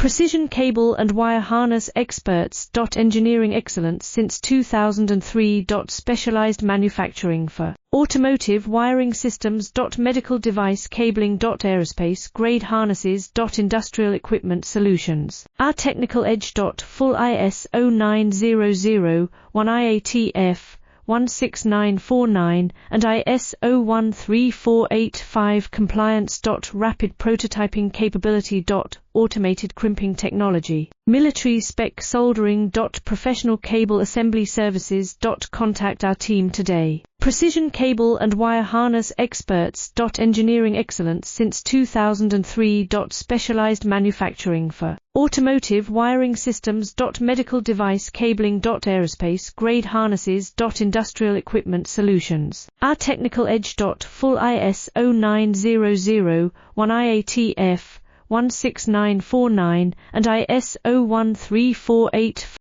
Precision cable and wire harness experts. Engineering excellence since 2003. Specialized manufacturing for automotive wiring systems. Medical device cabling. Aerospace grade harnesses. Industrial equipment solutions. Our technical edge. Full ISO 9001 IATF 16949 and ISO 13485 compliance. Rapid prototyping capability. Automated crimping technology. Military spec soldering. Professional cable assembly services. Contact our team today. Precision cable and wire harness experts. Engineering excellence since 2003. Specialized manufacturing for automotive wiring systems. Medical device cabling. Aerospace grade harnesses. Industrial equipment solutions. Our technical edge. Full ISO 9001 IATF 16949 and ISO 13485